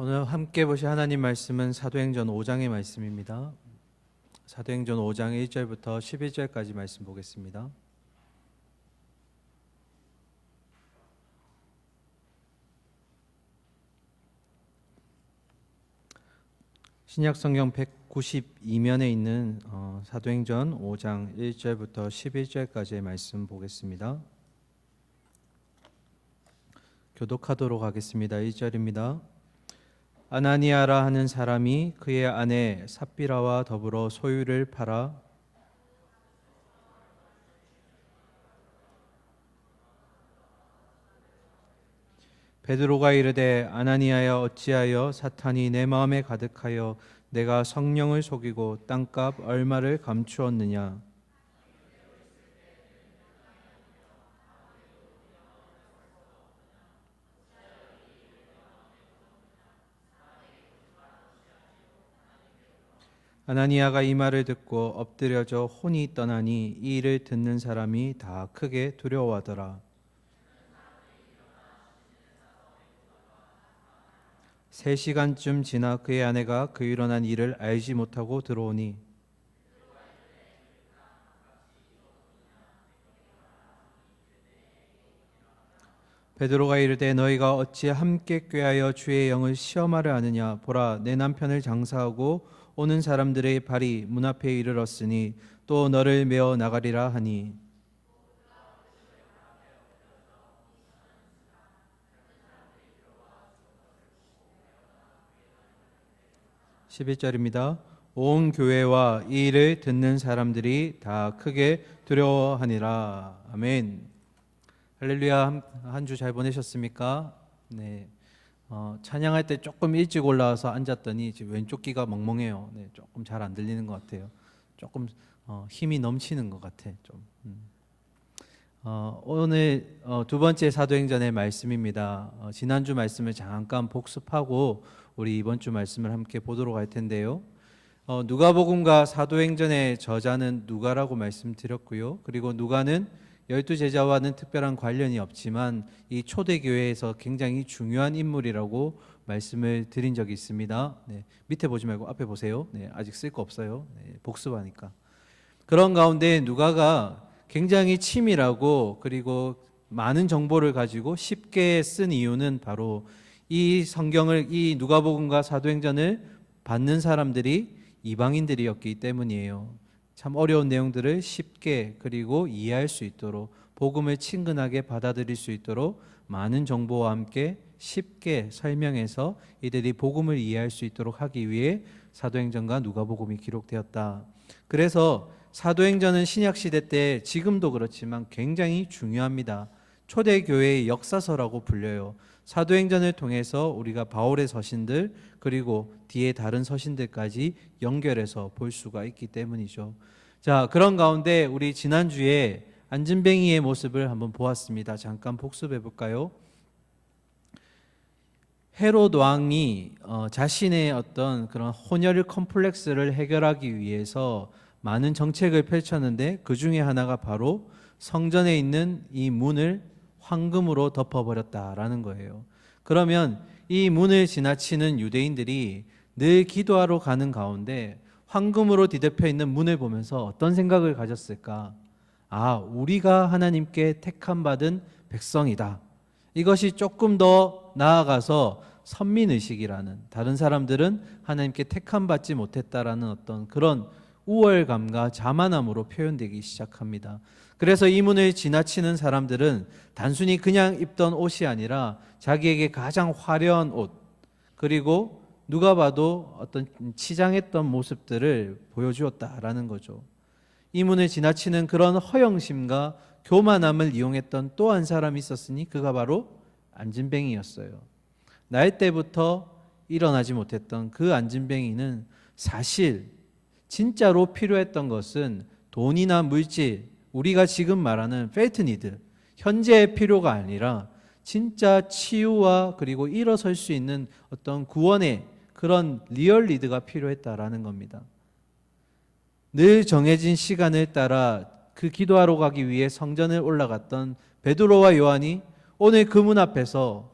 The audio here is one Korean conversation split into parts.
오늘 함께 보실 하나님 말씀은 사도행전 5장의 말씀입니다. 사도행전 5장 1절부터 11절까지 말씀 보겠습니다. 신약성경 192면에 있는 사도행전 5장 1절부터 11절까지의 말씀 보겠습니다. 교독하도록 하겠습니다. 1절입니다. 아나니아라 하는 사람이 그의 아내 삽비라와 더불어 소유를 팔아 베드로가 이르되 아나니아여 어찌하여 사탄이 내 마음에 가득하여 내가 성령을 속이고 땅값 얼마를 감추었느냐. 아나니아가 이 말을 듣고 엎드려져 혼이 떠나니 이 일을 듣는 사람이 다 크게 두려워하더라. 3시간쯤 지나 그의 아내가 그 일어난 일을 알지 못하고 들어오니 베드로가 이르되 너희가 어찌 함께 꾀하여 주의 영을 시험하려 하느냐. 보라, 내 남편을 장사하고 오는 사람들의 발이 문 앞에 이르렀으니 또 너를 메어 나가리라 하니 11절입니다. 온 교회와 이 일을 듣는 사람들이 다 크게 두려워하니라. 아멘. 할렐루야. 한 주 잘 보내셨습니까? 네. 찬양할 때 조금 일찍 올라와서 앉았더니 지금 왼쪽 귀가 멍멍해요. 네, 조금 잘 안 들리는 것 같아요. 조금 힘이 넘치는 것 같아. 좀. 오늘 두 번째 사도행전의 말씀입니다. 지난주 말씀을 잠깐 복습하고 우리 이번 주 말씀을 함께 보도록 할 텐데요. 누가복음과 사도행전의 저자는 누가라고 말씀드렸고요. 그리고 누가는 12제자와는 특별한 관련이 없지만 이 초대교회에서 굉장히 중요한 인물이라고 말씀을 드린 적이 있습니다. 네, 밑에 보지 말고 앞에 보세요. 네, 아직 쓸 거 없어요. 네, 복습하니까. 그런 가운데 누가가 굉장히 치밀하고 그리고 많은 정보를 가지고 쉽게 쓴 이유는 바로 이 성경을, 이 누가복음과 사도행전을 받는 사람들이 이방인들이었기 때문이에요. 참 어려운 내용들을 쉽게 그리고 이해할 수 있도록, 복음을 친근하게 받아들일 수 있도록 많은 정보와 함께 쉽게 설명해서 이들이 복음을 이해할 수 있도록 하기 위해 사도행전과 누가복음이 기록되었다. 그래서 사도행전은 신약시대 때 지금도 그렇지만 굉장히 중요합니다. 초대교회의 역사서라고 불려요. 사도행전을 통해서 우리가 바울의 서신들 그리고 뒤에 다른 서신들까지 연결해서 볼 수가 있기 때문이죠. 자, 그런 가운데 우리 지난주에 안진뱅이의 모습을 한번 보았습니다. 잠깐 복습해 볼까요? 헤롯 왕이 자신의 어떤 그런 혼혈 컴플렉스를 해결하기 위해서 많은 정책을 펼쳤는데 그 중에 하나가 바로 성전에 있는 이 문을 황금으로 덮어버렸다라는 거예요. 그러면 이 문을 지나치는 유대인들이 늘 기도하러 가는 가운데 황금으로 뒤덮여 있는 문을 보면서 어떤 생각을 가졌을까? 아, 우리가 하나님께 택함 받은 백성이다. 이것이 조금 더 나아가서 선민의식이라는, 다른 사람들은 하나님께 택함 받지 못했다라는 어떤 그런 우월감과 자만함으로 표현되기 시작합니다. 그래서 이 문을 지나치는 사람들은 단순히 그냥 입던 옷이 아니라 자기에게 가장 화려한 옷, 그리고 누가 봐도 어떤 치장했던 모습들을 보여주었다라는 거죠. 이 문을 지나치는 그런 허영심과 교만함을 이용했던 또 한 사람이 있었으니 그가 바로 안진뱅이였어요. 날 때부터 일어나지 못했던 그 안진뱅이는 사실 진짜로 필요했던 것은 돈이나 물질, 우리가 지금 말하는 펠트 니드, 현재의 필요가 아니라 진짜 치유와 그리고 일어설 수 있는 어떤 구원의 그런 리얼 니드가 필요했다라는 겁니다. 늘 정해진 시간을 따라 그 기도하러 가기 위해 성전을 올라갔던 베드로와 요한이 오늘 그 문 앞에서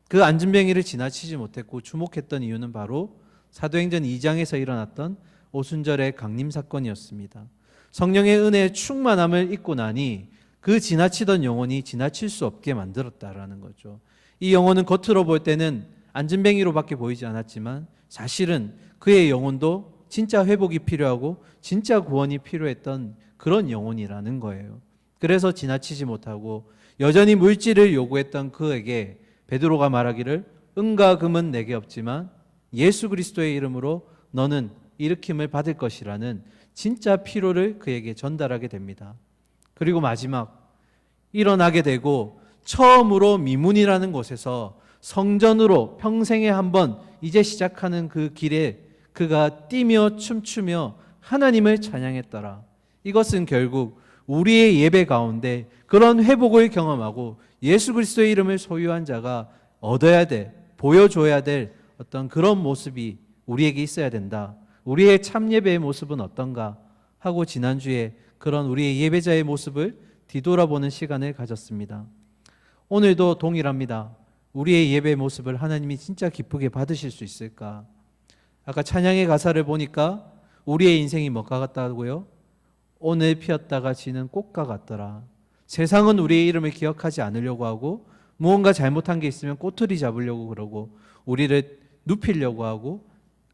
그 안진뱅이를 지나치지 못했고 주목했던 이유는 바로 사도행전 2장에서 일어났던 오순절의 강림 사건이었습니다. 성령의 은혜의 충만함을 입고 나니 그 지나치던 영혼이 지나칠 수 없게 만들었다라는 거죠. 이 영혼은 겉으로 볼 때는 안진뱅이로밖에 보이지 않았지만 사실은 그의 영혼도 진짜 회복이 필요하고 진짜 구원이 필요했던 그런 영혼이라는 거예요. 그래서 지나치지 못하고 여전히 물질을 요구했던 그에게 베드로가 말하기를 은과 금은 내게 없지만 예수 그리스도의 이름으로 너는 일으킴을 받을 것이라는 진짜 필요를 그에게 전달하게 됩니다. 그리고 마지막 일어나게 되고 처음으로 미문이라는 곳에서 성전으로 평생에 한번 이제 시작하는 그 길에 그가 뛰며 춤추며 하나님을 찬양했더라. 이것은 결국 우리의 예배 가운데 그런 회복을 경험하고 예수 그리스도의 이름을 소유한 자가 얻어야 될, 보여줘야 될 어떤 그런 모습이 우리에게 있어야 된다. 우리의 참 예배의 모습은 어떤가 하고 지난주에 그런 우리의 예배자의 모습을 뒤돌아보는 시간을 가졌습니다. 오늘도 동일합니다. 우리의 예배의 모습을 하나님이 진짜 기쁘게 받으실 수 있을까? 아까 찬양의 가사를 보니까 우리의 인생이 뭐가 같다고요? 오늘 피었다가 지는 꽃과 같더라. 세상은 우리의 이름을 기억하지 않으려고 하고 무언가 잘못한 게 있으면 꼬투리 잡으려고 그러고 우리를 눕히려고 하고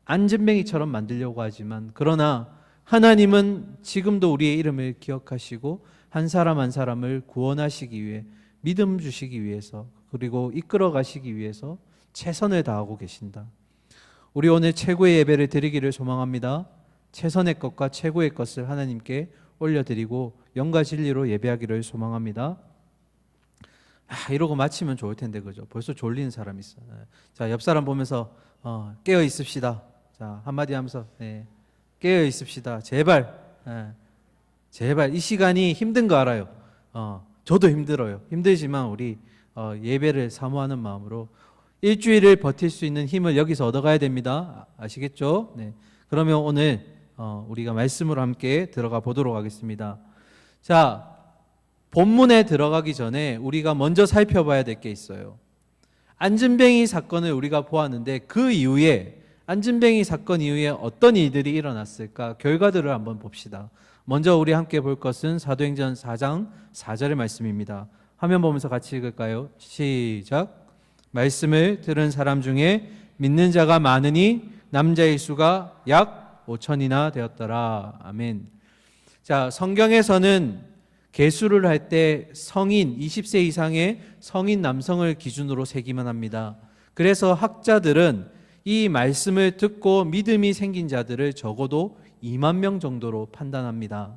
안진뱅이처럼 만들려고 하지만 그러나 하나님은 지금도 우리의 이름을 기억하시고 한 사람 한 사람을 구원하시기 위해 믿음 주시기 위해서 그리고 이끌어 가시기 위해서 최선을 다하고 계신다. 우리 오늘 최고의 예배를 드리기를 소망합니다. 최선의 것과 최고의 것을 하나님께 올려드리고 영과 진리로 예배하기를 소망합니다. 이러고 마치면 좋을 텐데 그죠? 벌써 졸리는 사람이 있어요. 자, 옆 사람 보면서 깨어 있읍시다. 자, 한마디 하면서 깨어 있읍시다. 제발, 제발 이 시간이 힘든 거 알아요. 저도 힘들어요. 힘들지만 우리 예배를 사모하는 마음으로 일주일을 버틸 수 있는 힘을 여기서 얻어가야 됩니다. 아시겠죠? 네. 그러면 오늘 우리가 말씀으로 함께 들어가 보도록 하겠습니다. 자, 본문에 들어가기 전에 우리가 먼저 살펴봐야 될 게 있어요. 안진뱅이 사건을 우리가 보았는데 그 이후에 안진뱅이 사건 이후에 어떤 일들이 일어났을까? 결과들을 한번 봅시다. 먼저 우리 함께 볼 것은 사도행전 4장 4절의 말씀입니다. 화면 보면서 같이 읽을까요? 시작. 말씀을 들은 사람 중에 믿는 자가 많으니 남자의 수가 약 5천이나 되었더라. 아멘. 자, 성경에서는 계수를 할 때 성인 20세 이상의 성인 남성을 기준으로 세기만 합니다. 그래서 학자들은 이 말씀을 듣고 믿음이 생긴 자들을 적어도 2만 명 정도로 판단합니다.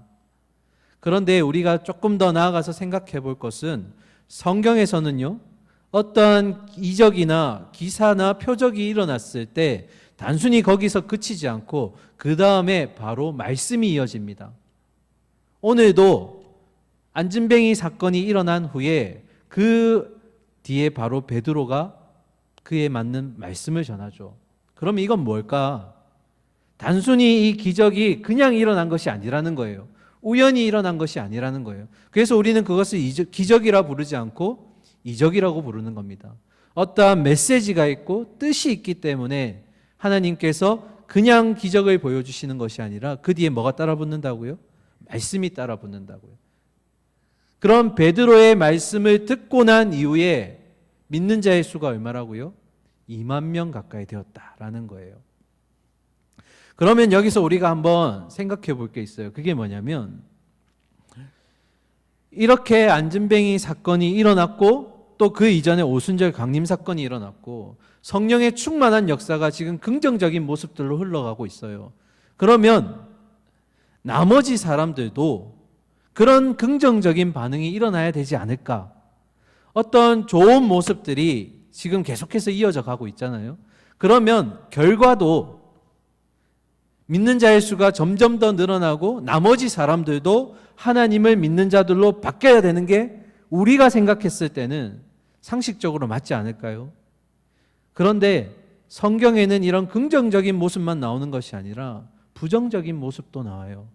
그런데 우리가 조금 더 나아가서 생각해 볼 것은 성경에서는요, 어떠한 이적이나 기사나 표적이 일어났을 때 단순히 거기서 그치지 않고 그 다음에 바로 말씀이 이어집니다. 오늘도 안진뱅이 사건이 일어난 후에 그 뒤에 바로 베드로가 그에 맞는 말씀을 전하죠. 그럼 이건 뭘까? 단순히 이 기적이 그냥 일어난 것이 아니라는 거예요. 우연히 일어난 것이 아니라는 거예요. 그래서 우리는 그것을 기적이라 부르지 않고 이적이라고 부르는 겁니다. 어떠한 메시지가 있고 뜻이 있기 때문에 하나님께서 그냥 기적을 보여주시는 것이 아니라 그 뒤에 뭐가 따라 붙는다고요? 말씀이 따라 붙는다고요. 그럼 베드로의 말씀을 듣고 난 이후에 믿는 자의 수가 얼마라고요? 2만 명 가까이 되었다라는 거예요. 그러면 여기서 우리가 한번 생각해 볼 게 있어요. 그게 뭐냐면 이렇게 안진뱅이 사건이 일어났고 또 그 이전에 오순절 강림 사건이 일어났고 성령의 충만한 역사가 지금 긍정적인 모습들로 흘러가고 있어요. 그러면 나머지 사람들도 그런 긍정적인 반응이 일어나야 되지 않을까? 어떤 좋은 모습들이 지금 계속해서 이어져 가고 있잖아요. 그러면 결과도 믿는 자의 수가 점점 더 늘어나고 나머지 사람들도 하나님을 믿는 자들로 바뀌어야 되는 게 우리가 생각했을 때는 상식적으로 맞지 않을까요? 그런데 성경에는 이런 긍정적인 모습만 나오는 것이 아니라 부정적인 모습도 나와요.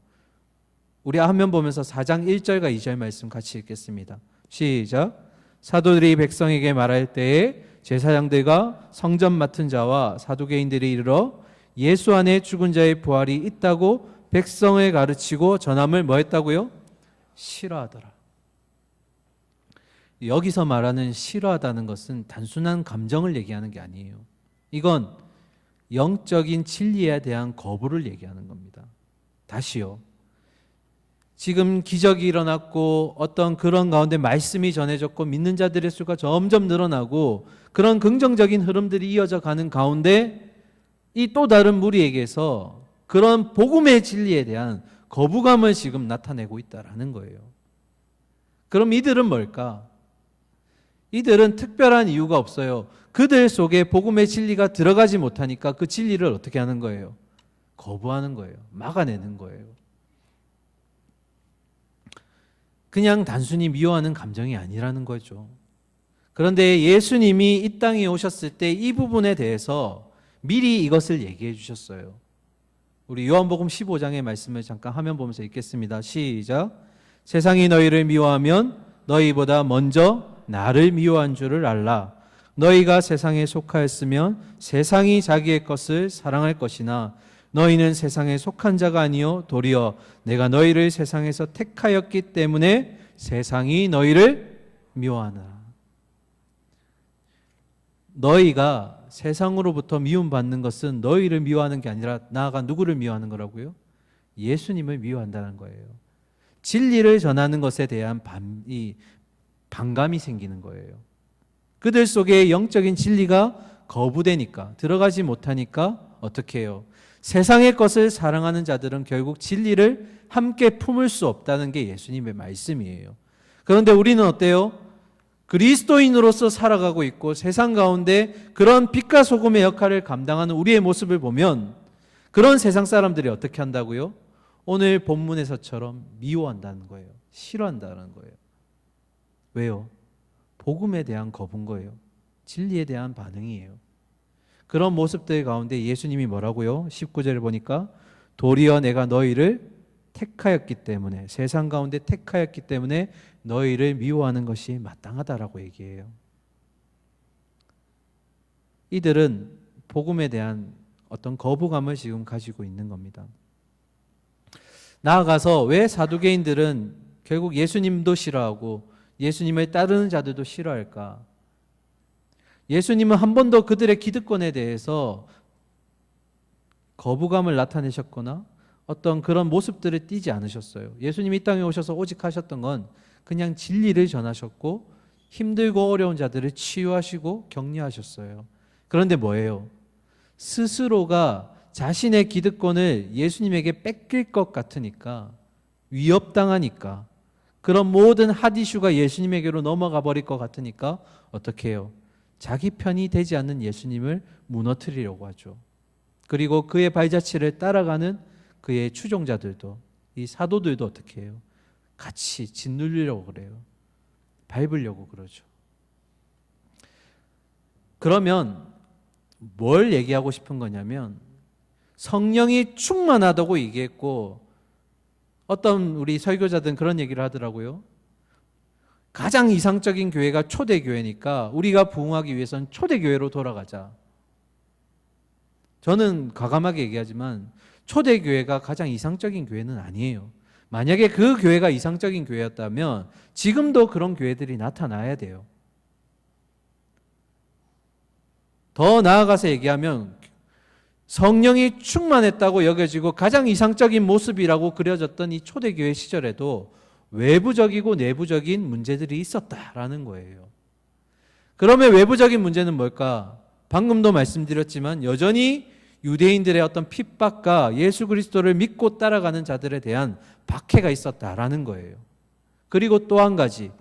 우리 화면 보면서 4장 1절과 2절 말씀 같이 읽겠습니다. 시작. 사도들이 백성에게 말할 때에 제사장들과 성전 맡은 자와 사두개인들이 이르러 예수 안에 죽은 자의 부활이 있다고 백성을 가르치고 전함을 뭐 했다고요? 싫어하더라. 여기서 말하는 싫어하다는 것은 단순한 감정을 얘기하는 게 아니에요. 이건 영적인 진리에 대한 거부를 얘기하는 겁니다. 다시요. 지금 기적이 일어났고 어떤 그런 가운데 말씀이 전해졌고 믿는 자들의 수가 점점 늘어나고 그런 긍정적인 흐름들이 이어져 가는 가운데 이 또 다른 무리에게서 그런 복음의 진리에 대한 거부감을 지금 나타내고 있다라는 거예요. 그럼 이들은 뭘까? 이들은 특별한 이유가 없어요. 그들 속에 복음의 진리가 들어가지 못하니까 그 진리를 어떻게 하는 거예요? 거부하는 거예요. 막아내는 거예요. 그냥 단순히 미워하는 감정이 아니라는 거죠. 그런데 예수님이 이 땅에 오셨을 때 이 부분에 대해서 미리 이것을 얘기해 주셨어요. 우리 요한복음 15장의 말씀을 잠깐 화면 보면서 읽겠습니다. 시작. 세상이 너희를 미워하면 너희보다 먼저 나를 미워한 줄을 알라. 너희가 세상에 속하였으면 세상이 자기의 것을 사랑할 것이나 너희는 세상에 속한 자가 아니요 도리어 내가 너희를 세상에서 택하였기 때문에 세상이 너희를 미워하노라. 너희가 세상으로부터 미움받는 것은 너희를 미워하는 게 아니라 나아가 누구를 미워하는 거라고요? 예수님을 미워한다는 거예요. 진리를 전하는 것에 대한 반감이 생기는 거예요. 그들 속에 영적인 진리가 거부되니까, 들어가지 못하니까 어떻게 해요? 세상의 것을 사랑하는 자들은 결국 진리를 함께 품을 수 없다는 게 예수님의 말씀이에요. 그런데 우리는 어때요? 그리스도인으로서 살아가고 있고 세상 가운데 그런 빛과 소금의 역할을 감당하는 우리의 모습을 보면 그런 세상 사람들이 어떻게 한다고요? 오늘 본문에서처럼 미워한다는 거예요. 싫어한다는 거예요. 왜요? 복음에 대한 거부인 거예요. 진리에 대한 반응이에요. 그런 모습들 가운데 예수님이 뭐라고요? 19절을 보니까 도리어 내가 너희를 택하였기 때문에, 세상 가운데 택하였기 때문에 너희를 미워하는 것이 마땅하다라고 얘기해요. 이들은 복음에 대한 어떤 거부감을 지금 가지고 있는 겁니다. 나아가서 왜 사두개인들은 결국 예수님도 싫어하고 예수님을 따르는 자들도 싫어할까? 예수님은 한 번도 그들의 기득권에 대해서 거부감을 나타내셨거나 어떤 그런 모습들을 띠지 않으셨어요. 예수님이 이 땅에 오셔서 오직 하셨던 건 그냥 진리를 전하셨고 힘들고 어려운 자들을 치유하시고 격려하셨어요. 그런데 뭐예요? 스스로가 자신의 기득권을 예수님에게 뺏길 것 같으니까, 위협당하니까, 그런 모든 핫 이슈가 예수님에게로 넘어가 버릴 것 같으니까 어떻게 해요? 자기 편이 되지 않는 예수님을 무너뜨리려고 하죠. 그리고 그의 발자취를 따라가는 그의 추종자들도, 이 사도들도 어떻게 해요? 같이 짓누르려고 그래요. 밟으려고 그러죠. 그러면 뭘 얘기하고 싶은 거냐면 성령이 충만하다고 얘기했고 어떤 우리 설교자들은 그런 얘기를 하더라고요. 가장 이상적인 교회가 초대교회니까 우리가 부흥하기 위해서는 초대교회로 돌아가자. 저는 과감하게 얘기하지만 초대교회가 가장 이상적인 교회는 아니에요. 만약에 그 교회가 이상적인 교회였다면 지금도 그런 교회들이 나타나야 돼요. 더 나아가서 얘기하면 성령이 충만했다고 여겨지고 가장 이상적인 모습이라고 그려졌던 이 초대교회 시절에도 외부적이고 내부적인 문제들이 있었다라는 거예요. 그러면 외부적인 문제는 뭘까? 방금도 말씀드렸지만 여전히 유대인들의 어떤 핍박과 예수 그리스도를 믿고 따라가는 자들에 대한 박해가 있었다라는 거예요. 그리고 또 한 가지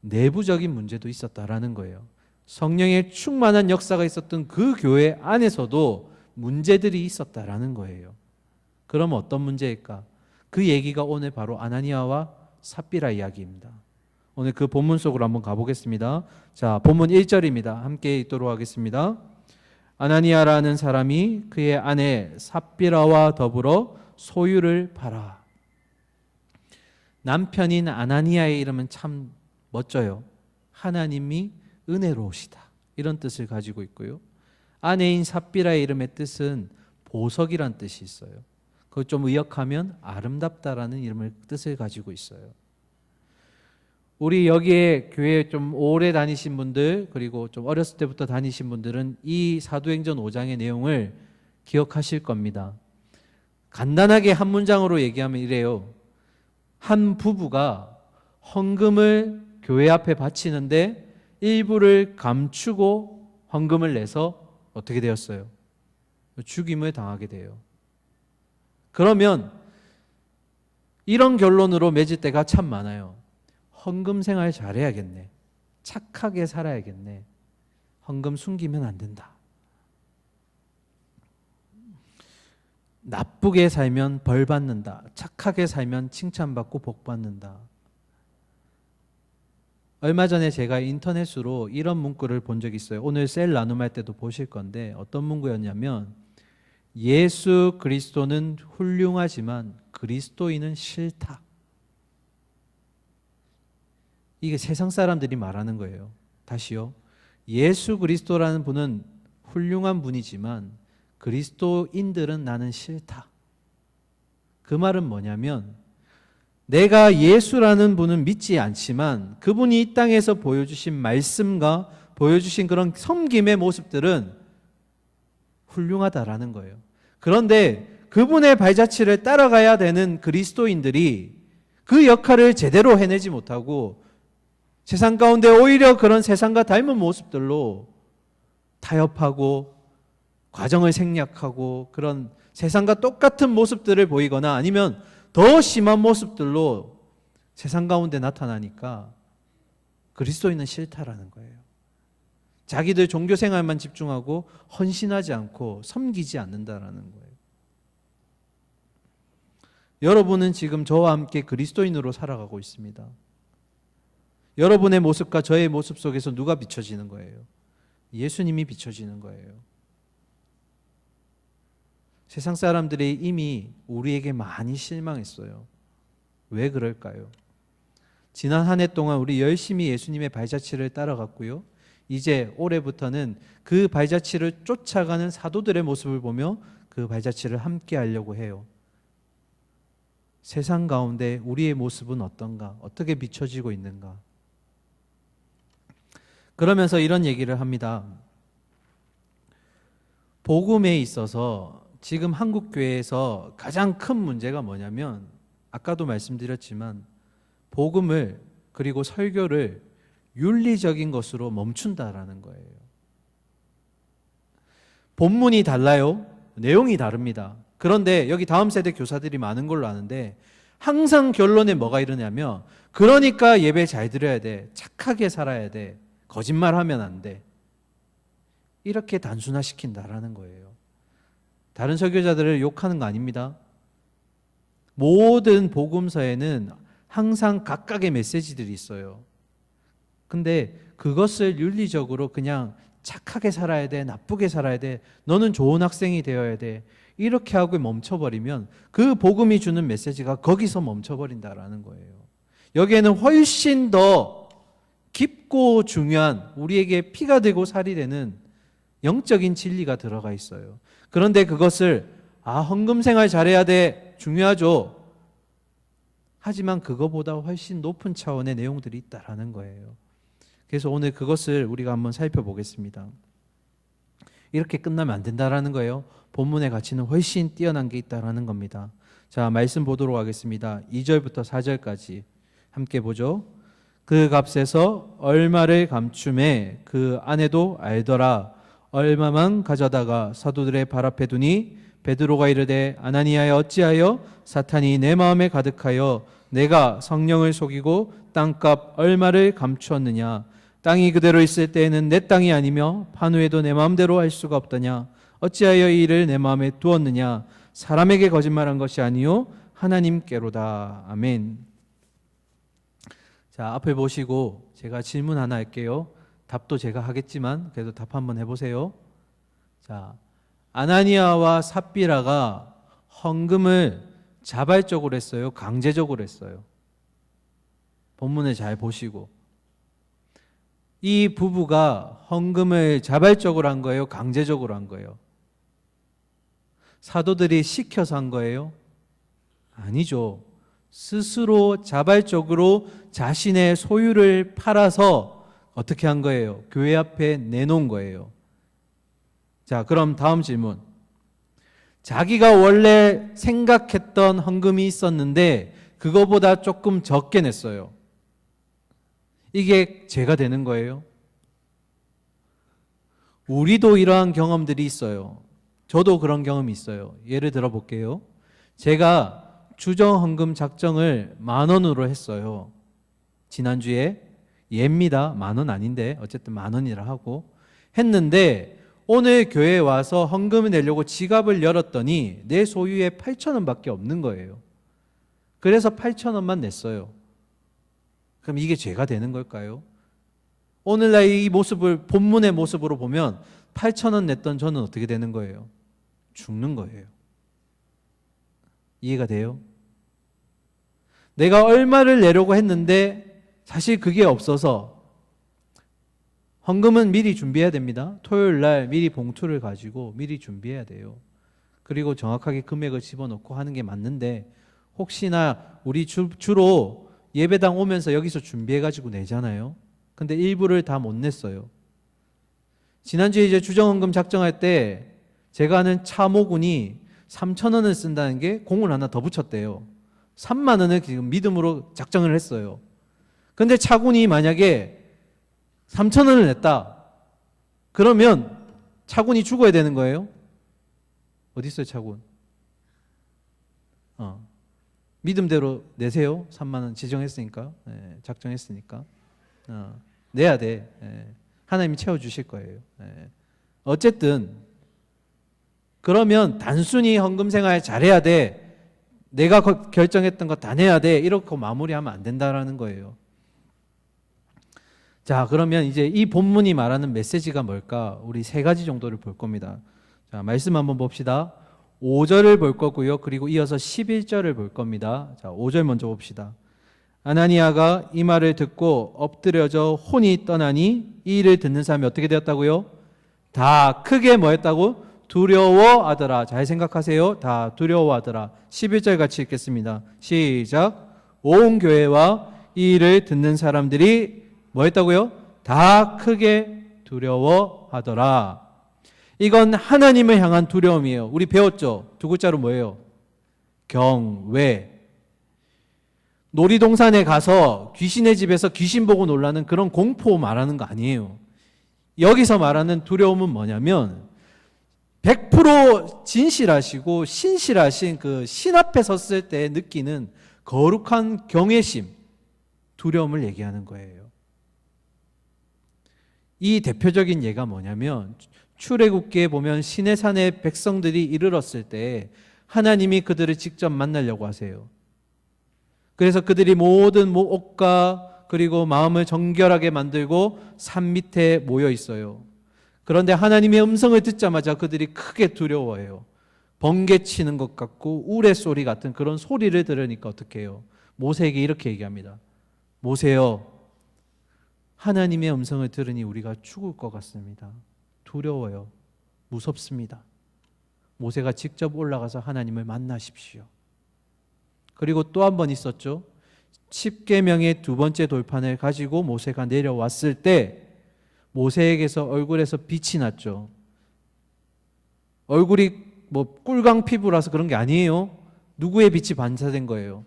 내부적인 문제도 있었다라는 거예요. 성령의 충만한 역사가 있었던 그 교회 안에서도 문제들이 있었다라는 거예요. 그럼 어떤 문제일까? 그 얘기가 오늘 바로 아나니아와 삽비라 이야기입니다. 오늘 그 본문 속으로 한번 가보겠습니다. 자, 본문 1절입니다. 함께 읽도록 하겠습니다. 아나니아라는 사람이 그의 아내 삽비라와 더불어 소유를 팔아. 남편인 아나니아의 이름은 참 멋져요. 하나님이 은혜로우시다 이런 뜻을 가지고 있고요. 아내인 삽비라의 이름의 뜻은 보석이란 뜻이 있어요. 그걸 좀 의역하면 아름답다라는 이름을 뜻을 가지고 있어요. 우리 여기에 교회 좀 오래 다니신 분들 그리고 좀 어렸을 때부터 다니신 분들은 이 사도행전 5장의 내용을 기억하실 겁니다. 간단하게 한 문장으로 얘기하면 이래요. 한 부부가 헌금을 교회 앞에 바치는데 일부를 감추고 헌금을 내서 어떻게 되었어요? 죽임을 당하게 돼요. 그러면 이런 결론으로 맺을 때가 참 많아요. 헌금 생활 잘해야겠네. 착하게 살아야겠네. 헌금 숨기면 안 된다. 나쁘게 살면 벌 받는다. 착하게 살면 칭찬받고 복 받는다. 얼마 전에 제가 인터넷으로 이런 문구를 본 적이 있어요. 오늘 셀 나눔할 때도 보실 건데 어떤 문구였냐면 예수 그리스도는 훌륭하지만 그리스도인은 싫다. 이게 세상 사람들이 말하는 거예요. 다시요. 예수 그리스도라는 분은 훌륭한 분이지만 그리스도인들은 나는 싫다. 그 말은 뭐냐면 내가 예수라는 분은 믿지 않지만 그분이 이 땅에서 보여주신 말씀과 보여주신 그런 섬김의 모습들은 훌륭하다라는 거예요. 그런데 그분의 발자취를 따라가야 되는 그리스도인들이 그 역할을 제대로 해내지 못하고 세상 가운데 오히려 그런 세상과 닮은 모습들로 타협하고 과정을 생략하고 그런 세상과 똑같은 모습들을 보이거나 아니면 더 심한 모습들로 세상 가운데 나타나니까 그리스도인은 싫다라는 거예요. 자기들 종교 생활만 집중하고 헌신하지 않고 섬기지 않는다라는 거예요. 여러분은 지금 저와 함께 그리스도인으로 살아가고 있습니다. 여러분의 모습과 저의 모습 속에서 누가 비춰지는 거예요? 예수님이 비춰지는 거예요. 세상 사람들이 이미 우리에게 많이 실망했어요. 왜 그럴까요? 지난 한 해 동안 우리 열심히 예수님의 발자취를 따라갔고요. 이제 올해부터는 그 발자취를 쫓아가는 사도들의 모습을 보며 그 발자취를 함께 하려고 해요. 세상 가운데 우리의 모습은 어떤가? 어떻게 비춰지고 있는가? 그러면서 이런 얘기를 합니다. 복음에 있어서 지금 한국 교회에서 가장 큰 문제가 뭐냐면 아까도 말씀드렸지만 복음을 그리고 설교를 윤리적인 것으로 멈춘다라는 거예요. 본문이 달라요. 내용이 다릅니다. 그런데 여기 다음 세대 교사들이 많은 걸로 아는데 항상 결론에 뭐가 이러냐면 그러니까 예배 잘 드려야 돼. 착하게 살아야 돼. 거짓말하면 안 돼. 이렇게 단순화시킨다라는 거예요. 다른 설교자들을 욕하는 거 아닙니다. 모든 복음서에는 항상 각각의 메시지들이 있어요. 근데 그것을 윤리적으로 그냥 착하게 살아야 돼, 나쁘게 살아야 돼, 너는 좋은 학생이 되어야 돼 이렇게 하고 멈춰버리면 그 복음이 주는 메시지가 거기서 멈춰버린다라는 거예요. 여기에는 훨씬 더 깊고 중요한 우리에게 피가 되고 살이 되는 영적인 진리가 들어가 있어요. 그런데 그것을 헌금 생활 잘해야 돼, 중요하죠. 하지만 그거보다 훨씬 높은 차원의 내용들이 있다라는 거예요. 그래서 오늘 그것을 우리가 한번 살펴보겠습니다. 이렇게 끝나면 안 된다라는 거예요. 본문의 가치는 훨씬 뛰어난 게 있다라는 겁니다. 자, 말씀 보도록 하겠습니다. 2절부터 4절까지 함께 보죠. 그 값에서 얼마를 감춤에 그 아내도 알더라. 얼마만 가져다가 사도들의 발 앞에 두니 베드로가 이르되 아나니아여 어찌하여 사탄이 내 마음에 가득하여 내가 성령을 속이고 땅값 얼마를 감추었느냐. 땅이 그대로 있을 때에는 내 땅이 아니며 판후에도 내 마음대로 할 수가 없더냐. 어찌하여 이 일을 내 마음에 두었느냐. 사람에게 거짓말한 것이 아니요 하나님께로다. 아멘. 자, 앞에 보시고 제가 질문 하나 할게요. 답도 제가 하겠지만 그래도 답 한번 해보세요. 자, 아나니아와 삽비라가 헌금을 자발적으로 했어요? 강제적으로 했어요? 본문을 잘 보시고 이 부부가 헌금을 자발적으로 한 거예요? 강제적으로 한 거예요? 사도들이 시켜서 한 거예요? 아니죠. 스스로 자발적으로 자신의 소유를 팔아서 어떻게 한 거예요? 교회 앞에 내놓은 거예요. 자, 그럼 다음 질문. 자기가 원래 생각했던 헌금이 있었는데 그거보다 조금 적게 냈어요. 이게 죄가 되는 거예요? 우리도 이러한 경험들이 있어요. 저도 그런 경험이 있어요. 예를 들어 볼게요. 제가 주정 헌금 작정을 10,000원으로 했어요. 지난주에. 예입니다. 10,000원 아닌데 어쨌든 10,000원이라 하고 했는데 오늘 교회에 와서 헌금을 내려고 지갑을 열었더니 내 소유에 8,000원밖에 없는 거예요. 그래서 8,000원만 냈어요. 그럼 이게 죄가 되는 걸까요? 오늘날 이 모습을 본문의 모습으로 보면 8,000원 냈던 저는 어떻게 되는 거예요? 죽는 거예요. 이해가 돼요? 내가 얼마를 내려고 했는데 사실 그게 없어서 헌금은 미리 준비해야 됩니다. 토요일 날 미리 봉투를 가지고 미리 준비해야 돼요. 그리고 정확하게 금액을 집어넣고 하는 게 맞는데 혹시나 우리 주로 예배당 오면서 여기서 준비해가지고 내잖아요. 근데 일부를 다 못 냈어요. 지난주에 이제 주정헌금 작정할 때 제가 아는 차모군이 3,000원을 쓴다는 게 공을 하나 더 붙였대요. 3만 원을 지금 믿음으로 작정을 했어요. 근데 차군이 만약에 3,000원을 냈다. 그러면 차군이 죽어야 되는 거예요? 어디 있어요, 차군? 믿음대로 내세요. 3만 원 지정했으니까, 작정했으니까 내야 돼. 하나님이 채워주실 거예요. 어쨌든 그러면 단순히 헌금 생활 잘해야 돼. 내가 결정했던 거 다 내야 돼. 이렇게 마무리하면 안 된다라는 거예요. 자, 그러면 이제 이 본문이 말하는 메시지가 뭘까? 우리 3가지 정도를 볼 겁니다. 자, 말씀 한번 봅시다. 5절을 볼 거고요. 그리고 이어서 11절을 볼 겁니다. 자, 5절 먼저 봅시다. 아나니아가 이 말을 듣고 엎드려져 혼이 떠나니 이 일을 듣는 사람이 어떻게 되었다고요? 다 크게 뭐 했다고? 두려워하더라. 잘 생각하세요. 다 두려워하더라. 11절 같이 읽겠습니다. 시작. 온 교회와 이 일을 듣는 사람들이 뭐 했다고요? 다 크게 두려워하더라. 이건 하나님을 향한 두려움이에요. 우리 배웠죠? 2글자로 뭐예요? 경외. 놀이동산에 가서 귀신의 집에서 귀신 보고 놀라는 그런 공포 말하는 거 아니에요. 여기서 말하는 두려움은 뭐냐면 100% 진실하시고 신실하신 그 신 앞에 섰을 때 느끼는 거룩한 경외심, 두려움을 얘기하는 거예요. 이 대표적인 예가 뭐냐면 출애굽기에 보면 시내산의 백성들이 이르렀을 때 하나님이 그들을 직접 만나려고 하세요. 그래서 그들이 모든 옷과 그리고 마음을 정결하게 만들고 산 밑에 모여 있어요. 그런데 하나님의 음성을 듣자마자 그들이 크게 두려워해요. 번개 치는 것 같고 우레소리 같은 그런 소리를 들으니까 어떻게 해요? 모세에게 이렇게 얘기합니다. 모세여, 하나님의 음성을 들으니 우리가 죽을 것 같습니다. 두려워요. 무섭습니다. 모세가 직접 올라가서 하나님을 만나십시오. 그리고 또 한 번 있었죠. 10계명의 2번째 돌판을 가지고 모세가 내려왔을 때 모세에게서 얼굴에서 빛이 났죠. 얼굴이 뭐 꿀강 피부라서 그런 게 아니에요. 누구의 빛이 반사된 거예요?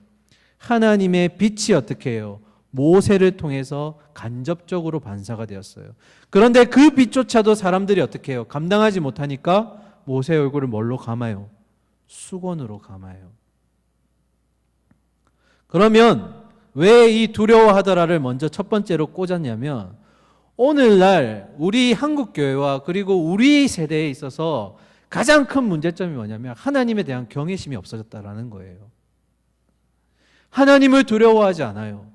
하나님의 빛이 어떻게 해요? 모세를 통해서 간접적으로 반사가 되었어요. 그런데 그 빛조차도 사람들이 어떻게 해요? 감당하지 못하니까 모세의 얼굴을 뭘로 감아요? 수건으로 감아요. 그러면 왜 이 두려워하더라를 먼저 첫 번째로 꽂았냐면 오늘날 우리 한국교회와 그리고 우리 세대에 있어서 가장 큰 문제점이 뭐냐면 하나님에 대한 경외심이 없어졌다라는 거예요. 하나님을 두려워하지 않아요.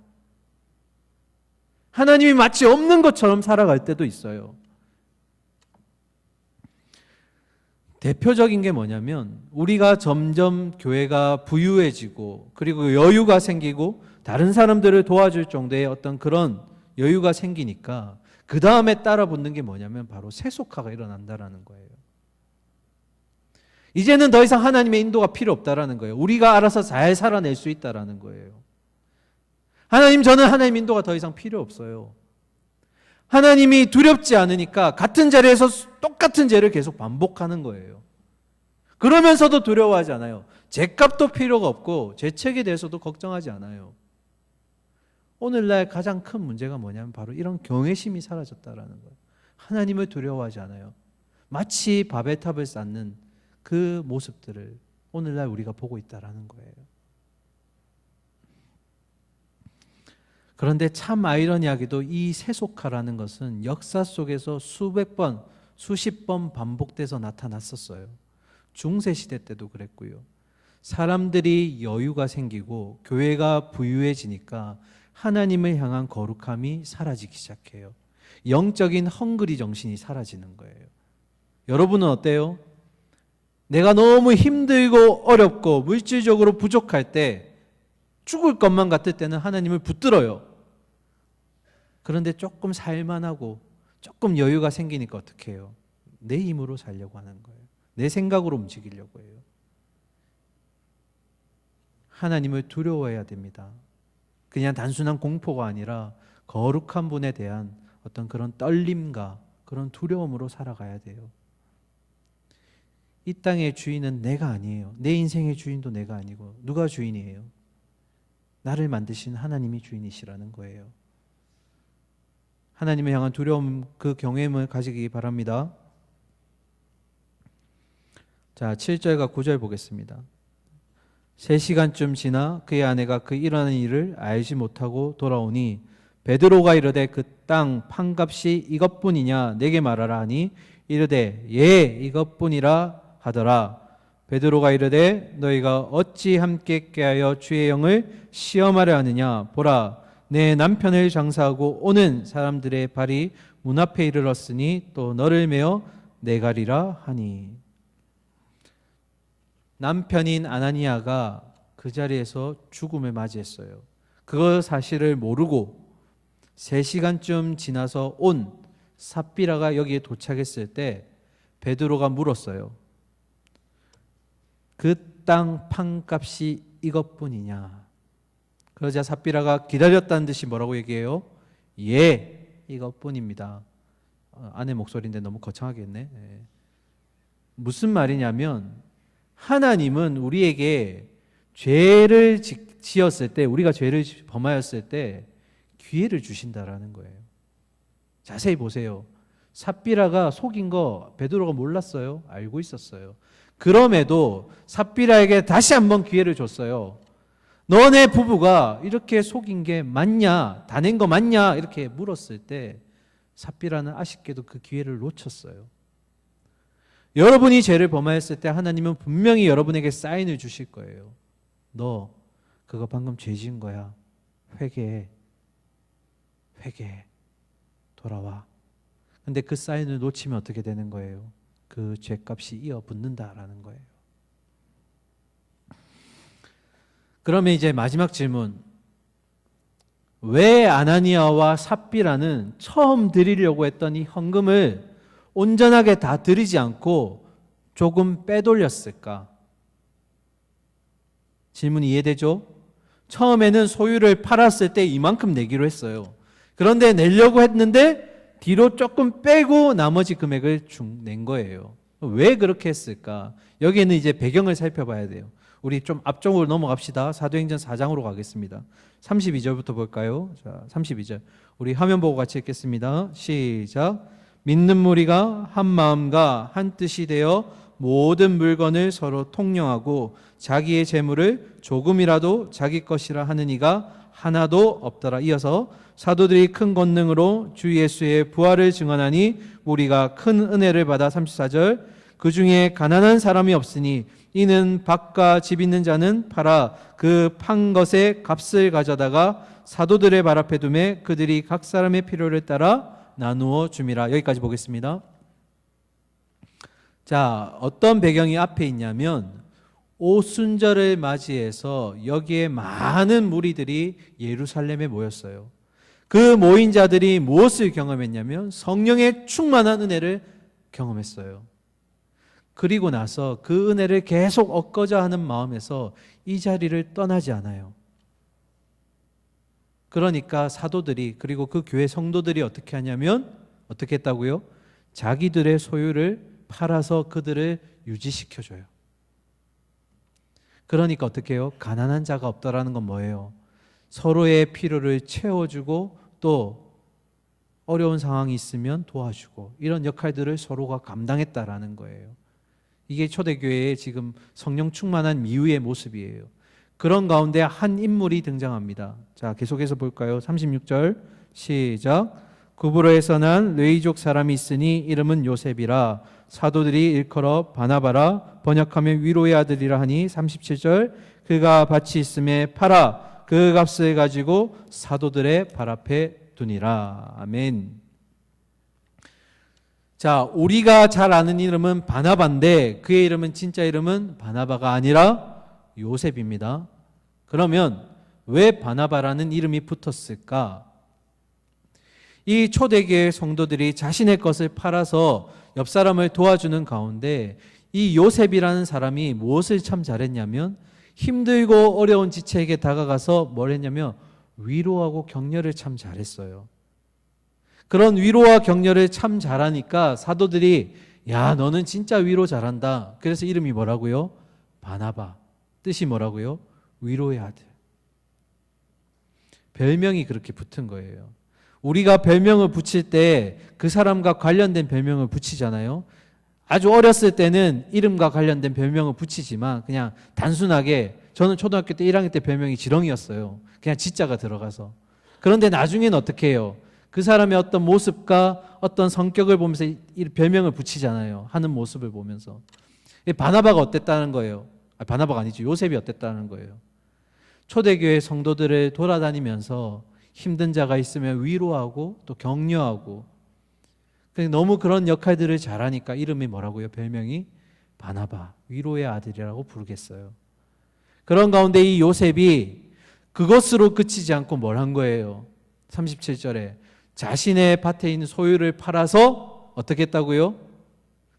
하나님이 마치 없는 것처럼 살아갈 때도 있어요. 대표적인 게 뭐냐면 우리가 점점 교회가 부유해지고 그리고 여유가 생기고 다른 사람들을 도와줄 정도의 어떤 그런 여유가 생기니까 그 다음에 따라 붙는 게 뭐냐면 바로 세속화가 일어난다라는 거예요. 이제는 더 이상 하나님의 인도가 필요 없다라는 거예요. 우리가 알아서 잘 살아낼 수 있다라는 거예요. 하나님, 저는 하나님 인도가 더 이상 필요 없어요. 하나님이 두렵지 않으니까 같은 자리에서 똑같은 죄를 계속 반복하는 거예요. 그러면서도 두려워하지 않아요. 죄값도 필요가 없고 죄책에 대해서도 걱정하지 않아요. 오늘날 가장 큰 문제가 뭐냐면 바로 이런 경외심이 사라졌다라는 거예요. 하나님을 두려워하지 않아요. 마치 바벨탑을 쌓는 그 모습들을 오늘날 우리가 보고 있다라는 거예요. 그런데 참 아이러니하게도 이 세속화라는 것은 역사 속에서 수백 번, 수십 번 반복돼서 나타났었어요. 중세시대 때도 그랬고요. 사람들이 여유가 생기고 교회가 부유해지니까 하나님을 향한 거룩함이 사라지기 시작해요. 영적인 헝그리 정신이 사라지는 거예요. 여러분은 어때요? 내가 너무 힘들고 어렵고 물질적으로 부족할 때, 죽을 것만 같을 때는 하나님을 붙들어요. 그런데 조금 살만하고 조금 여유가 생기니까 어떻게 해요? 내 힘으로 살려고 하는 거예요. 내 생각으로 움직이려고 해요. 하나님을 두려워해야 됩니다. 그냥 단순한 공포가 아니라 거룩한 분에 대한 어떤 그런 떨림과 그런 두려움으로 살아가야 돼요. 이 땅의 주인은 내가 아니에요. 내 인생의 주인도 내가 아니고 누가 주인이에요? 나를 만드신 하나님이 주인이시라는 거예요. 하나님을 향한 두려움, 그 경외함을 가지기 바랍니다. 자, 7절과 9절 보겠습니다. 3시간쯤 지나 그의 아내가 그 일어난 일을 알지 못하고 돌아오니 베드로가 이르되 그 땅 판값이 이것뿐이냐 내게 말하라 하니 이르되 예 이것뿐이라 하더라. 베드로가 이르되 너희가 어찌 함께 깨하여 주의 영을 시험하려 하느냐 보라 내 남편을 장사하고 오는 사람들의 발이 문 앞에 이르렀으니 또 너를 메어 내가리라 하니. 남편인 아나니아가 그 자리에서 죽음을 맞이했어요. 그 사실을 모르고 3시간쯤 지나서 온 삽비라가 여기에 도착했을 때 베드로가 물었어요. 그 땅 판값이 이것뿐이냐? 그러자 삽비라가 기다렸다는 듯이 뭐라고 얘기해요? 예, 이것뿐입니다. 아내 목소리인데 너무 거창하게 했네. 무슨 말이냐면 하나님은 우리에게 죄를 지었을 때, 우리가 죄를 범하였을 때 기회를 주신다라는 거예요. 자세히 보세요. 삽비라가 속인 거 베드로가 몰랐어요? 알고 있었어요. 그럼에도 삽비라에게 다시 한번 기회를 줬어요. 너네 부부가 이렇게 속인 게 맞냐? 다 낸 거 맞냐? 이렇게 물었을 때 삽비라는 아쉽게도 그 기회를 놓쳤어요. 여러분이 죄를 범하였을 때 하나님은 분명히 여러분에게 사인을 주실 거예요. 너 그거 방금 죄 지은 거야. 회개해. 돌아와. 근데 그 사인을 놓치면 어떻게 되는 거예요? 그 죄값이 이어 붙는다라는 거예요. 그러면 이제 마지막 질문. 왜 아나니아와 삽비라는 처음 드리려고 했던 이 헌금을 온전하게 다 드리지 않고 조금 빼돌렸을까? 질문이 이해되죠? 처음에는 소유를 팔았을 때 이만큼 내기로 했어요. 그런데 내려고 했는데 뒤로 조금 빼고 나머지 금액을 낸 거예요. 왜 그렇게 했을까? 여기에는 이제 배경을 살펴봐야 돼요. 우리 좀 앞쪽으로 넘어갑시다. 사도행전 4장으로 가겠습니다. 32절부터 볼까요? 자, 32절. 우리 화면 보고 같이 읽겠습니다. 시작. 믿는 무리가 한 마음과 한 뜻이 되어 모든 물건을 서로 통용하고 자기의 재물을 조금이라도 자기 것이라 하는 이가 하나도 없더라. 이어서 사도들이 큰 권능으로 주 예수의 부활을 증언하니 우리가 큰 은혜를 받아 34절 그 중에 가난한 사람이 없으니 이는 밭과 집 있는 자는 팔아 그 판 것의 값을 가져다가 사도들의 발 앞에 두매 그들이 각 사람의 필요를 따라 나누어 줌이라. 여기까지 보겠습니다. 자, 어떤 배경이 앞에 있냐면 오순절을 맞이해서 여기에 많은 무리들이 예루살렘에 모였어요. 그 모인 자들이 무엇을 경험했냐면 성령의 충만한 은혜를 경험했어요. 그리고 나서 그 은혜를 계속 얻고자 하는 마음에서 이 자리를 떠나지 않아요. 그러니까 사도들이, 그리고 그 교회 성도들이 어떻게 하냐면 어떻게 했다고요? 자기들의 소유를 팔아서 그들을 유지시켜줘요. 그러니까 어떻게 해요? 가난한 자가 없다라는 건 뭐예요? 서로의 필요를 채워주고 또 어려운 상황이 있으면 도와주고 이런 역할들을 서로가 감당했다라는 거예요. 이게 초대교회의 지금 성령 충만한 미우의 모습이에요. 그런 가운데 한 인물이 등장합니다. 자, 계속해서 볼까요? 36절 시작. 구브로에서 난 레위족 사람이 있으니 이름은 요셉이라. 사도들이 일컬어 바나바라 번역하면 위로의 아들이라 하니 37절 그가 밭이 있음에 팔아 그 값을 가지고 사도들의 발 앞에 두니라. 아멘. 자, 우리가 잘 아는 이름은 바나바인데 그의 이름은 진짜 이름은 바나바가 아니라 요셉입니다. 그러면 왜 바나바라는 이름이 붙었을까? 이 초대교회 성도들이 자신의 것을 팔아서 옆 사람을 도와주는 가운데 이 요셉이라는 사람이 무엇을 참 잘했냐면 힘들고 어려운 지체에게 다가가서 뭘 했냐면 위로하고 격려를 참 잘했어요. 그런 위로와 격려를 참 잘하니까 사도들이 야, 너는 진짜 위로 잘한다. 그래서 이름이 뭐라고요? 바나바. 뜻이 뭐라고요? 위로의 아들. 별명이 그렇게 붙은 거예요. 우리가 별명을 붙일 때 그 사람과 관련된 별명을 붙이잖아요. 아주 어렸을 때는 이름과 관련된 별명을 붙이지만 그냥 단순하게 저는 초등학교 때 1학년 때 별명이 지렁이였어요. 그냥 지자가 들어가서. 그런데 나중에는 어떻게 해요? 그 사람의 어떤 모습과 어떤 성격을 보면서 이 별명을 붙이잖아요. 하는 모습을 보면서. 바나바가 어땠다는 거예요? 바나바가 아니죠. 요셉이 어땠다는 거예요. 초대교회 성도들을 돌아다니면서 힘든 자가 있으면 위로하고 또 격려하고 너무 그런 역할들을 잘하니까 이름이 뭐라고요? 별명이 바나바, 위로의 아들이라고 부르겠어요. 그런 가운데 이 요셉이 그것으로 그치지 않고 뭘 한 거예요? 37절에 자신의 밭에 있는 소유를 팔아서 어떻게 했다고요?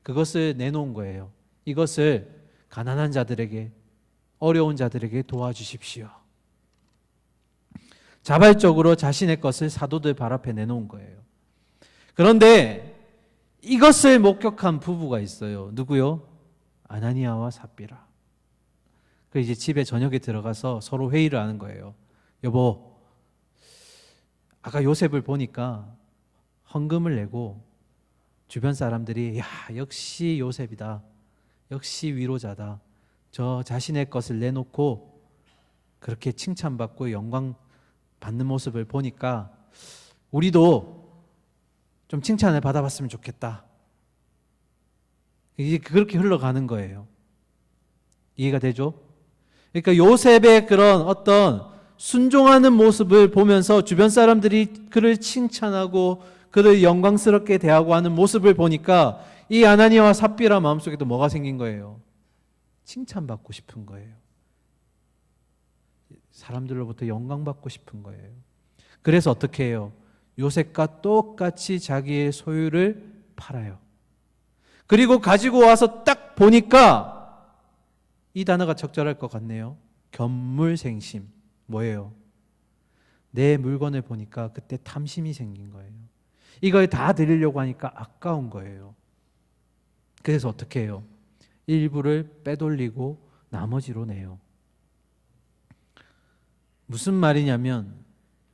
그것을 내놓은 거예요. 이것을 가난한 자들에게, 어려운 자들에게 도와주십시오. 자발적으로 자신의 것을 사도들 발 앞에 내놓은 거예요. 그런데 이것을 목격한 부부가 있어요. 누구요? 아나니아와 삽비라. 그 이제 집에 저녁에 들어가서 서로 회의를 하는 거예요. 여보, 아까 요셉을 보니까 헌금을 내고 주변 사람들이 야, 역시 요셉이다. 역시 위로자다. 저 자신의 것을 내놓고 그렇게 칭찬받고 영광 받는 모습을 보니까 우리도 좀 칭찬을 받아봤으면 좋겠다. 이제 그렇게 흘러가는 거예요. 이해가 되죠? 그러니까 요셉의 그런 어떤 순종하는 모습을 보면서 주변 사람들이 그를 칭찬하고 그를 영광스럽게 대하고 하는 모습을 보니까 이 아나니아와 삽비라 마음속에도 뭐가 생긴 거예요? 칭찬받고 싶은 거예요. 사람들로부터 영광받고 싶은 거예요. 그래서 어떻게 해요? 요셉과 똑같이 자기의 소유를 팔아요. 그리고 가지고 와서 딱 보니까 이 단어가 적절할 것 같네요. 견물생심. 뭐예요? 내 물건을 보니까 그때 탐심이 생긴 거예요. 이걸 다 드리려고 하니까 아까운 거예요. 그래서 어떻게 해요? 일부를 빼돌리고 나머지로 내요. 무슨 말이냐면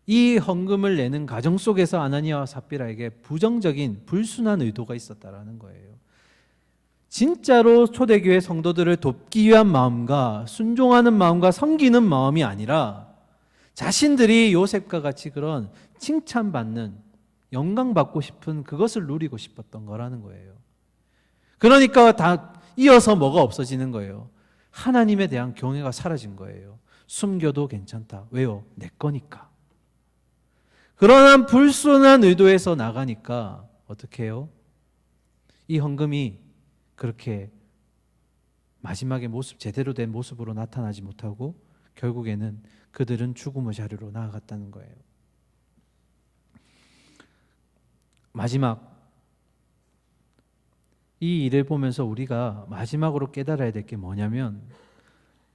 이 헌금을 내는 가정 속에서 아나니아와 삽비라에게 부정적인 불순한 의도가 있었다라는 거예요. 진짜로 초대교회 성도들을 돕기 위한 마음과 순종하는 마음과 섬기는 마음이 아니라 자신들이 요셉과 같이 그런 칭찬받는 영광받고 싶은 그것을 누리고 싶었던 거라는 거예요. 그러니까 다 이어서 뭐가 없어지는 거예요? 하나님에 대한 경외가 사라진 거예요. 숨겨도 괜찮다. 왜요? 내 거니까. 그러한 불순한 의도에서 나가니까 어떻게 해요? 이 헌금이 그렇게 마지막에 제대로 된 모습으로 나타나지 못하고 결국에는 그들은 죽음의 자리로 나아갔다는 거예요. 마지막, 이 일을 보면서 우리가 마지막으로 깨달아야 될 게 뭐냐면,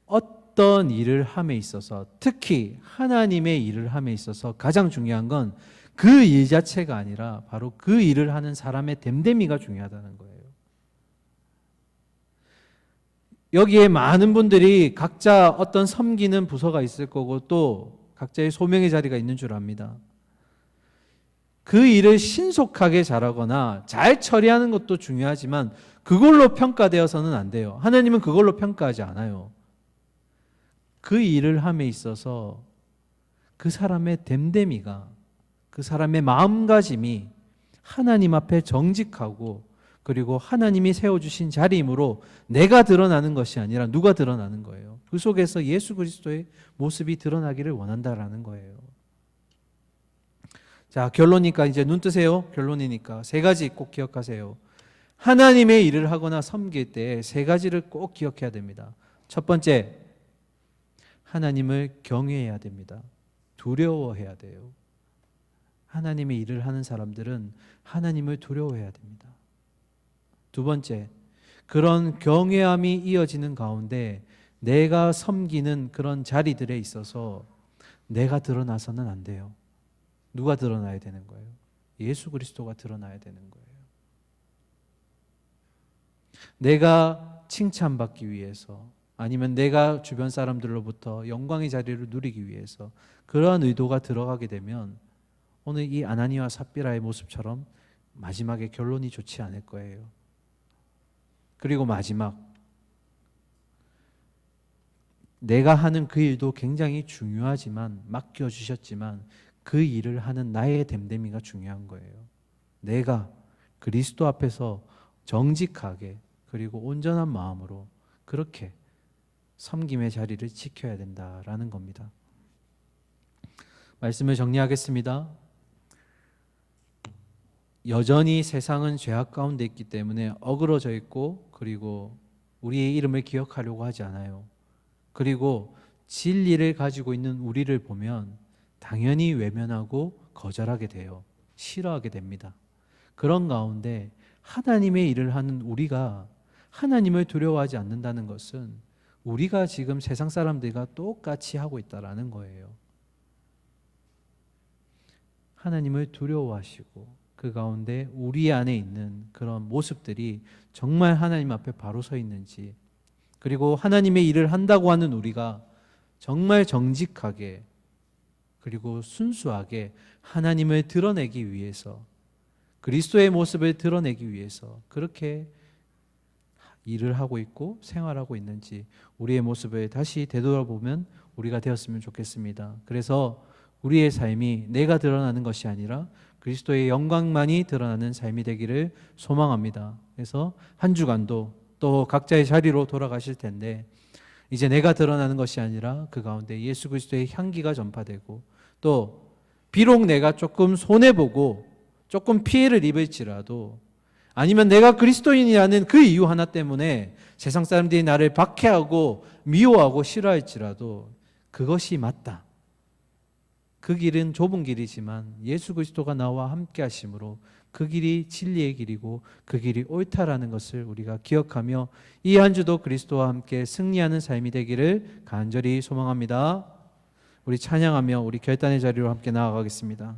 어떤 일을 함에 있어서, 특히 하나님의 일을 함에 있어서 가장 중요한 건 그 일 자체가 아니라 바로 그 일을 하는 사람의 됨됨이가 중요하다는 거예요. 여기에 많은 분들이 각자 어떤 섬기는 부서가 있을 거고 또 각자의 소명의 자리가 있는 줄 압니다. 그 일을 신속하게 잘하거나 잘 처리하는 것도 중요하지만 그걸로 평가되어서는 안 돼요. 하나님은 그걸로 평가하지 않아요. 그 일을 함에 있어서 그 사람의 됨됨이가, 그 사람의 마음가짐이 하나님 앞에 정직하고, 그리고 하나님이 세워주신 자리이므로 내가 드러나는 것이 아니라 누가 드러나는 거예요. 그 속에서 예수 그리스도의 모습이 드러나기를 원한다라는 거예요. 자, 결론이니까 이제 눈 뜨세요. 결론이니까 세 가지 꼭 기억하세요. 하나님의 일을 하거나 섬길 때 세 가지를 꼭 기억해야 됩니다. 첫 번째, 하나님을 경외해야 됩니다. 두려워해야 돼요. 하나님의 일을 하는 사람들은 하나님을 두려워해야 됩니다. 두 번째, 그런 경외함이 이어지는 가운데 내가 섬기는 그런 자리들에 있어서 내가 드러나서는 안 돼요. 누가 드러나야 되는 거예요? 예수 그리스도가 드러나야 되는 거예요. 내가 칭찬받기 위해서, 아니면 내가 주변 사람들로부터 영광의 자리를 누리기 위해서 그러한 의도가 들어가게 되면 오늘 이 아나니와 삽비라의 모습처럼 마지막에 결론이 좋지 않을 거예요. 그리고 마지막, 내가 하는 그 일도 굉장히 중요하지만, 맡겨주셨지만 그 일을 하는 나의 됨됨이가 중요한 거예요. 내가 그리스도 앞에서 정직하게 그리고 온전한 마음으로 그렇게 섬김의 자리를 지켜야 된다라는 겁니다. 말씀을 정리하겠습니다. 여전히 세상은 죄악 가운데 있기 때문에 어그러져 있고, 그리고 우리의 이름을 기억하려고 하지 않아요. 그리고 진리를 가지고 있는 우리를 보면 당연히 외면하고 거절하게 돼요. 싫어하게 됩니다. 그런 가운데 하나님의 일을 하는 우리가 하나님을 두려워하지 않는다는 것은 우리가 지금 세상 사람들과 똑같이 하고 있다라는 거예요. 하나님을 두려워하시고 그 가운데 우리 안에 있는 그런 모습들이 정말 하나님 앞에 바로 서 있는지, 그리고 하나님의 일을 한다고 하는 우리가 정말 정직하게 그리고 순수하게 하나님을 드러내기 위해서, 그리스도의 모습을 드러내기 위해서 그렇게 일을 하고 있고 생활하고 있는지 우리의 모습을 다시 되돌아보면 우리가 되었으면 좋겠습니다. 그래서 우리의 삶이 내가 드러나는 것이 아니라 그리스도의 영광만이 드러나는 삶이 되기를 소망합니다. 그래서 한 주간도 또 각자의 자리로 돌아가실 텐데, 이제 내가 드러나는 것이 아니라 그 가운데 예수 그리스도의 향기가 전파되고, 또 비록 내가 조금 손해보고 조금 피해를 입을지라도, 아니면 내가 그리스도인이라는 그 이유 하나 때문에 세상 사람들이 나를 박해하고 미워하고 싫어할지라도 그것이 맞다. 그 길은 좁은 길이지만 예수 그리스도가 나와 함께 하심으로 그 길이 진리의 길이고 그 길이 옳다라는 것을 우리가 기억하며 이 한 주도 그리스도와 함께 승리하는 삶이 되기를 간절히 소망합니다. 우리 찬양하며 우리 결단의 자리로 함께 나아가겠습니다.